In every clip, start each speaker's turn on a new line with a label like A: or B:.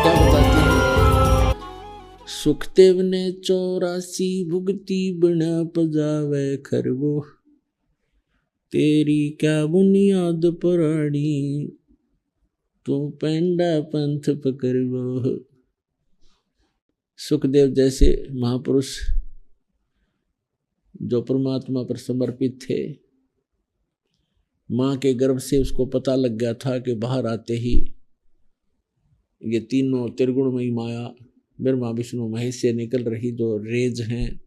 A: क्या बताते हैं? सुखदेव ने 84 भुगती बिना पजावे खरगो, तेरी क्या बुनियाद पराड़ी, तू पेंडा पंथ पकड़वो। सुखदेव जैसे महापुरुष जो परमात्मा पर समर्पित थे, मां के गर्भ से उसको पता लग गया था कि बाहर आते ही ये तीनों त्रिगुणमयी माया ब्रह्मा विष्णु महेश से निकल रही जो रेज हैं,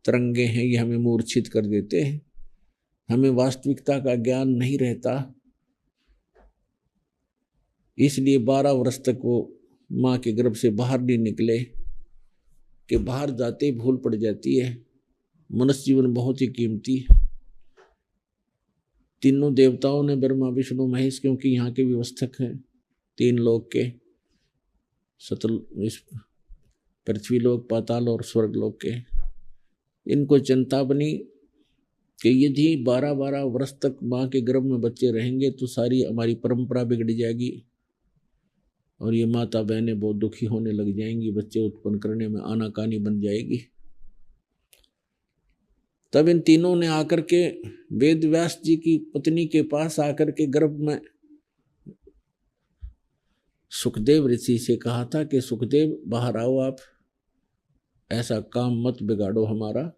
A: तरंगे हैं, ये हमें मूर्छित कर देते हैं। हमें वास्तविकता का ज्ञान नहीं रहता, इसलिए 12 वर्ष तक वो माँ के गर्भ से बाहर नहीं निकले कि बाहर जाते ही भूल पड़ जाती है। मनुष्य जीवन बहुत ही कीमती है। तीनों देवताओं ने ब्रह्मा विष्णु महेश, क्योंकि यहाँ के व्यवस्थक हैं 3 लोक के, इस पृथ्वी लोक, पाताल और स्वर्ग लोक के, इनको चिंता बनी कि यदि 12-12 वर्ष तक माँ के गर्भ में बच्चे रहेंगे तो सारी हमारी परंपरा बिगड़ जाएगी और ये माता बहनें बहुत दुखी होने लग जाएंगी, बच्चे उत्पन्न करने में आनाकानी बन जाएगी। तब इन तीनों ने आकर के वेद व्यास जी की पत्नी के पास आकर के गर्भ में सुखदेव ऋषि से कहा था कि सुखदेव बाहर आओ, आप ऐसा काम मत बिगाड़ो हमारा,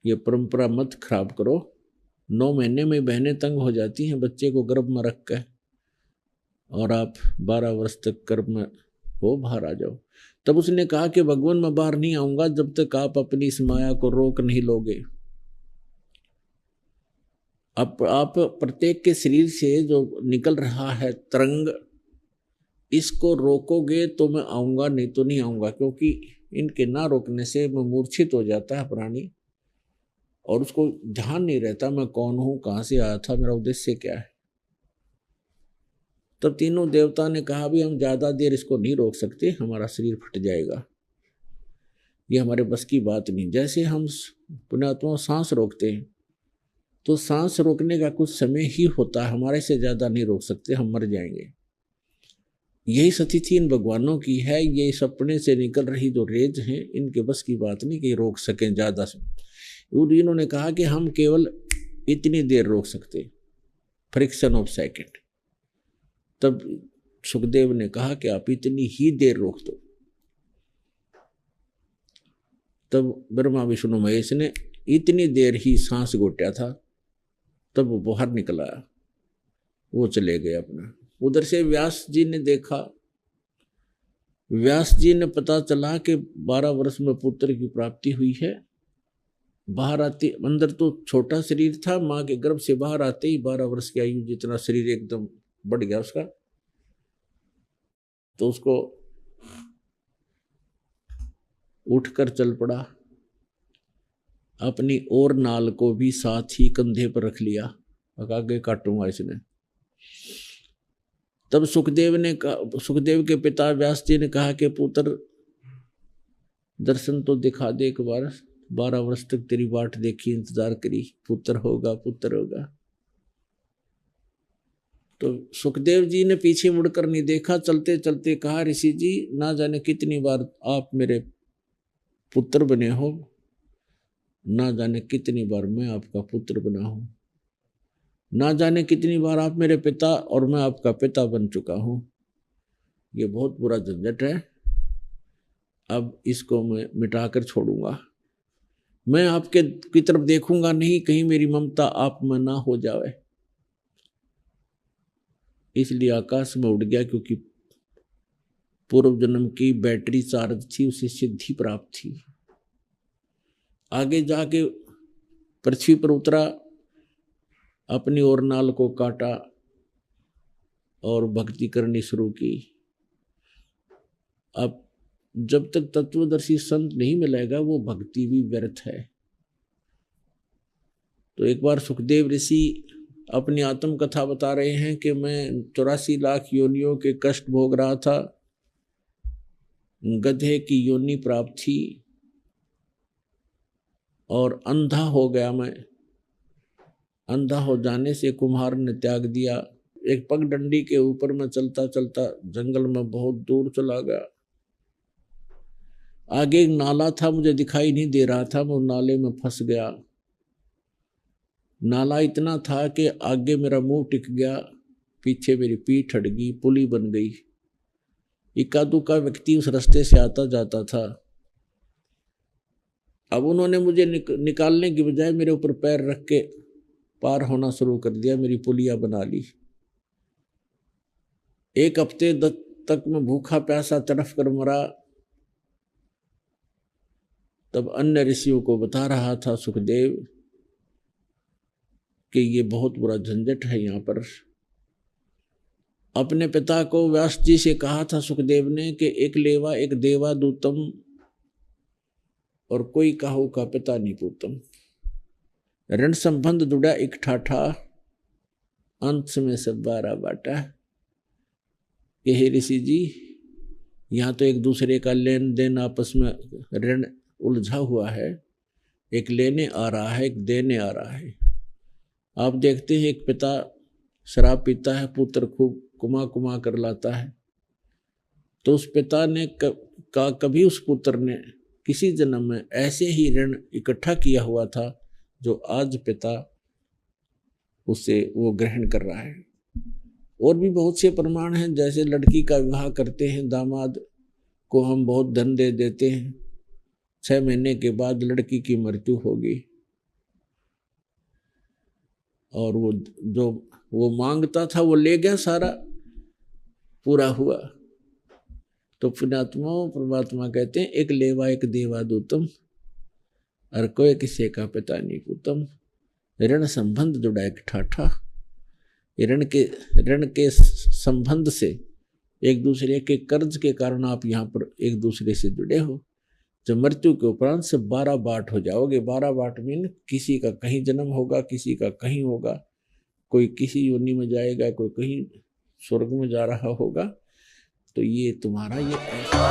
A: ये परंपरा मत खराब करो। 9 महीने में बहनें तंग हो जाती हैं बच्चे को गर्भ में रख कर, और आप 12 वर्ष तक गर्भ में हो, बाहर आ जाओ। तब उसने कहा कि भगवान मैं बाहर नहीं आऊंगा जब तक आप अपनी इस माया को रोक नहीं लोगे। अब आप प्रत्येक के शरीर से जो निकल रहा है तरंग, इसको रोकोगे तो मैं आऊंगा, नहीं तो नहीं आऊंगा, क्योंकि इनके ना रोकने से मैं मूर्छित हो जाता है प्राणी और उसको ध्यान नहीं रहता मैं कौन हूं, कहां से आया था, मेरा उद्देश्य क्या है। तब तीनों देवता ने कहा भी हम ज्यादा देर इसको नहीं रोक सकते, हमारा शरीर फट जाएगा, ये हमारे बस की बात नहीं। जैसे हम पुण्यात्मा सांस रोकते हैं तो सांस रोकने का कुछ समय ही होता है, हमारे से ज्यादा नहीं रोक सकते, हम मर जाएंगे। यही स्थिति इन भगवानों की है। ये सपने से निकल रही जो रेज हैं, इनके बस की बात नहीं कि रोक सकें ज्यादा से। इन्होंने कहा कि हम केवल इतनी देर रोक सकते, फ्रिक्शन ऑफ सेकेंड। तब सुखदेव ने कहा कि आप इतनी ही देर रोक दो। तब ब्रह्मा विष्णु महेश ने इतनी देर ही सांस घोटा था, तब वो बाहर निकल आया, वो चले गए अपना। उधर से व्यास जी ने देखा, व्यास जी ने पता चला कि 12 वर्ष में पुत्र की प्राप्ति हुई है। बाहर आते, अंदर तो छोटा शरीर था, माँ के गर्भ से बाहर आते ही 12 वर्ष की आयु जितना शरीर एकदम बढ़ गया उसका। तो उसको उठकर चल पड़ा, अपनी और नाल को भी साथ ही कंधे पर रख लिया, आगे काटूंगा इसने। तब सुखदेव के पिता व्यास जी ने कहा कि पुत्र दर्शन तो दिखा दे एक बार, 12 वर्ष तक तेरी बाट देखी, इंतजार करी, पुत्र होगा पुत्र होगा। तो सुखदेव जी ने पीछे मुड़कर नहीं देखा, चलते चलते कहा ऋषि जी ना जाने कितनी बार आप मेरे पुत्र बने हो, ना जाने कितनी बार मैं आपका पुत्र बना हूं, ना जाने कितनी बार आप मेरे पिता और मैं आपका पिता बन चुका हूं। ये बहुत बुरा झंझट है, अब इसको मैं मिटाकर छोड़ूंगा। मैं आपके की तरफ देखूंगा नहीं, कहीं मेरी ममता आप में ना हो जाए। इसलिए आकाश में उड़ गया, क्योंकि पूर्व जन्म की बैटरी चार्ज थी, उसे सिद्धि प्राप्त थी। आगे जाके पृथ्वी पर उतरा, अपनी ओर नाल को काटा और भक्ति करनी शुरू की। अब जब तक तत्वदर्शी संत नहीं मिलेगा वो भक्ति भी व्यर्थ है। तो एक बार सुखदेव ऋषि अपनी आत्म कथा बता रहे हैं कि मैं 84 लाख योनियों के कष्ट भोग रहा था, गधे की योनि प्राप्त थी और अंधा हो गया मैं। अंधा हो जाने से कुम्हार ने त्याग दिया। एक पगडंडी के ऊपर मैं चलता चलता जंगल में बहुत दूर चला गया। आगे एक नाला था, मुझे दिखाई नहीं दे रहा था, मैं नाले में फंस गया। नाला इतना था कि आगे मेरा मुंह टिक गया, पीछे मेरी पीठ हट गई, पुली बन गई। इक्का दुक्का व्यक्ति उस रास्ते से आता जाता था। अब उन्होंने मुझे निकालने की बजाय मेरे ऊपर पैर रख के पार होना शुरू कर दिया, मेरी पुलिया बना ली। एक हफ्ते तक मैं भूखा प्यासा तड़फ कर मरा। तब अन्य ऋषियों को बता रहा था सुखदेव कि ये बहुत बुरा झंझट है यहाँ पर। अपने पिता को व्यास जी से कहा था सुखदेव ने कि एक लेवा एक देवा दूतम और कोई काहू का पिता नहीं पूतम। ऋण संबंध जुड़ा एक ठाठा, अंत में सब 12 बाटा। कि हे ऋषि जी, यहाँ तो एक दूसरे का लेन देन आपस में ऋण उलझा हुआ है। एक लेने आ रहा है, एक देने आ रहा है। आप देखते हैं एक पिता शराब पीता है, पुत्र खूब कुमा कुमा कर लाता है, तो उस पिता ने कभी उस पुत्र ने किसी जन्म में ऐसे ही ऋण इकट्ठा किया हुआ था जो आज पिता उससे वो ग्रहण कर रहा है। और भी बहुत से प्रमाण हैं, जैसे लड़की का विवाह करते हैं, दामाद को हम बहुत धन दे देते हैं, 6 महीने के बाद लड़की की मृत्यु होगी और वो जो वो मांगता था वो ले गया, सारा पूरा हुआ। तो पुण्यात्मा परमात्मा कहते हैं एक लेवा एक देवा दूतम और कोई किसी का पिता नहीं पूतम। ऋण संबंध जुड़ा एक ठाठा। ऋण के संबंध से, एक दूसरे के कर्ज के कारण आप यहाँ पर एक दूसरे से जुड़े हो। जब मृत्यु के उपरांत से 12 बाट हो जाओगे। 12 बाट मीन किसी का कहीं जन्म होगा, किसी का कहीं होगा, कोई किसी योनि में जाएगा, कोई कहीं स्वर्ग में जा रहा होगा। तो ये तुम्हारा ये ऐसा